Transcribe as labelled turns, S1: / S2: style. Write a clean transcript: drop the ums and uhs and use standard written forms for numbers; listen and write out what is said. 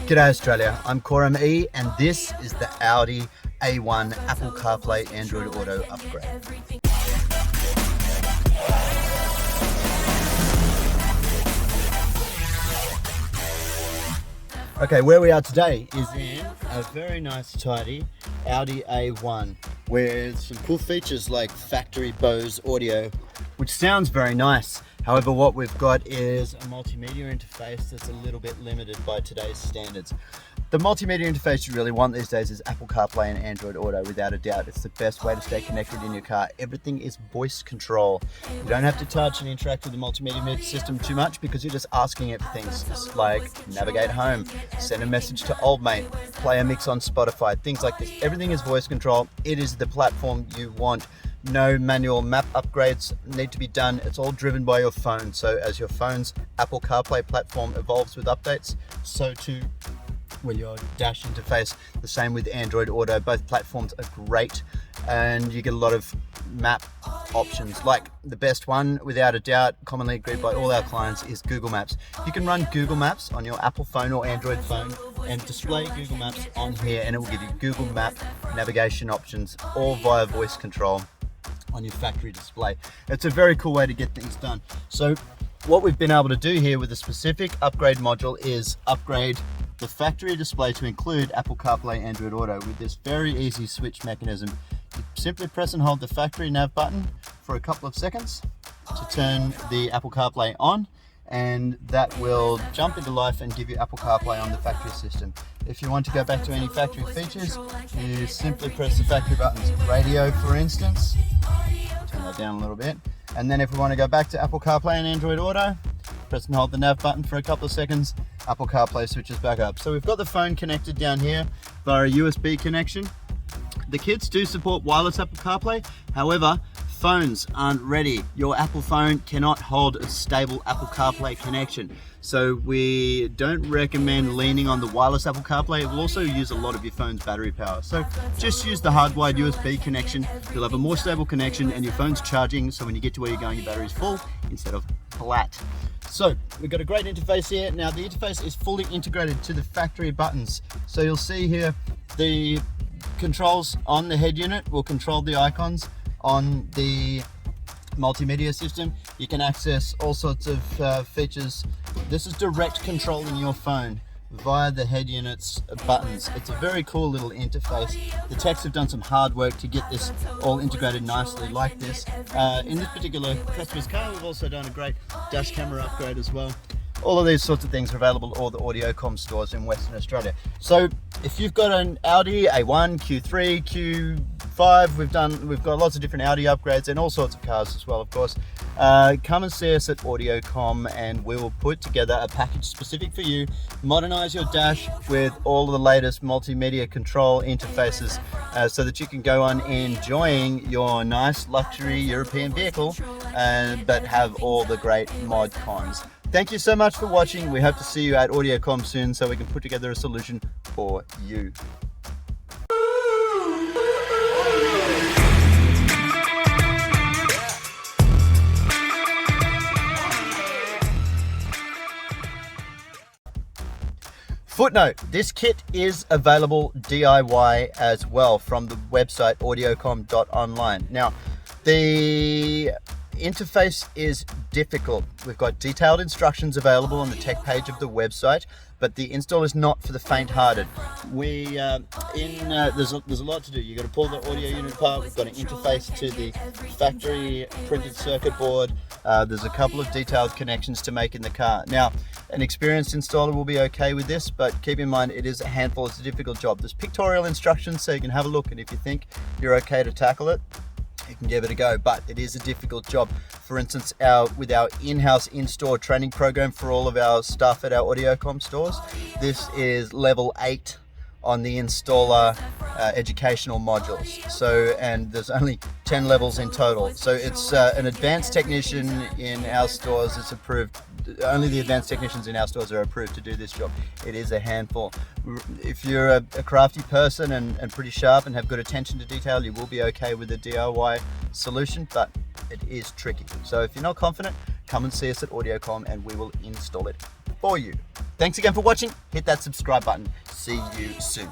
S1: G'day Australia, I'm Korum E and this is the Audi A1 Apple CarPlay Android Auto upgrade. Okay, where we are today is in a very nice tidy Audi A1 with some cool features like factory Bose audio, which sounds very nice. However, what we've got is a multimedia interface that's a little bit limited by today's standards. The multimedia interface you really want these days is Apple CarPlay and Android Auto, without a doubt. It's the best way to stay connected in your car. Everything is voice control. You don't have to touch and interact with the multimedia system too much because you're just asking it for things just like navigate home, send a message to old mate, play a mix on Spotify, things like this. Everything is voice control. It is the platform you want. No manual map upgrades need to be done. It's all driven by your phone. So as your phone's Apple CarPlay platform evolves with updates, so too will your dash interface. The same with Android Auto. Both platforms are great and you get a lot of map options. Like the best one, without a doubt, commonly agreed by all our clients, is Google Maps. You can run Google Maps on your Apple phone or Android phone and display Google Maps on here, and it will give you Google Map navigation options all via voice control on your factory display. It's a very cool way to get things done. So what we've been able to do here with a specific upgrade module is upgrade the factory display to include Apple CarPlay Android Auto with this very easy switch mechanism. You simply press and hold the factory nav button for a couple of seconds to turn the Apple CarPlay on, and that will jump into life and give you Apple CarPlay on the factory system. If you want to go back to any factory features, you simply press the factory buttons. Radio, for instance, turn that down a little bit. And then if we want to go back to Apple CarPlay and Android Auto, press and hold the nav button for a couple of seconds, Apple CarPlay switches back up. So we've got the phone connected down here via a USB connection. The kits do support wireless Apple CarPlay, however, phones aren't ready. Your Apple phone cannot hold a stable Apple CarPlay connection. So we don't recommend leaning on the wireless Apple CarPlay. It will also use a lot of your phone's battery power. So just use the hardwired USB connection. You'll have a more stable connection and your phone's charging, so when you get to where you're going, your battery's full instead of flat. So we've got a great interface here. Now the interface is fully integrated to the factory buttons. So you'll see here the controls on the head unit will control the icons on the multimedia system. You can access all sorts of features. This is direct controlling your phone via the head unit's buttons. It's a very cool little interface. The techs have done some hard work to get this all integrated nicely like this. In this particular customer's car, we've also done a great dash camera upgrade as well. All of these sorts of things are available at all the Audiocom stores in Western Australia. So if you've got an Audi A1, Q3, Q5, we've got lots of different Audi upgrades and all sorts of cars as well, of course. Come and see us at Audiocom and we will put together a package specific for you, modernize your dash with all the latest multimedia control interfaces so that you can go on enjoying your nice luxury European vehicle but have all the great mod cons. Thank you so much for watching. We hope to see you at Audiocom soon so we can put together a solution for you. Footnote, this kit is available DIY as well from the website audiocom.online. Now, the interface is difficult. We've got detailed instructions available on the tech page of the website, but the install is not for the faint-hearted. There's a lot to do. You've got to pull the audio unit apart. We've got an interface to the factory printed circuit board. There's a couple of detailed connections to make in the car. Now, an experienced installer will be okay with this, but keep in mind it is a handful. It's a difficult job. There's pictorial instructions so you can have a look, and if you think you're okay to tackle it, you can give it a go, but it is a difficult job. For instance, with our in-house in-store training program for all of our staff at our Audiocom stores, this is level 8 on the installer educational modules. So, and there's only 10 levels in total. So it's an advanced technician in our stores is approved. Only the advanced technicians in our stores are approved to do this job. It is a handful. If you're a crafty person and pretty sharp and have good attention to detail, you will be okay with a DIY solution, but it is tricky. So if you're not confident, come and see us at Audiocom and we will install it. for you. Thanks again for watching. Hit that subscribe button. See you soon.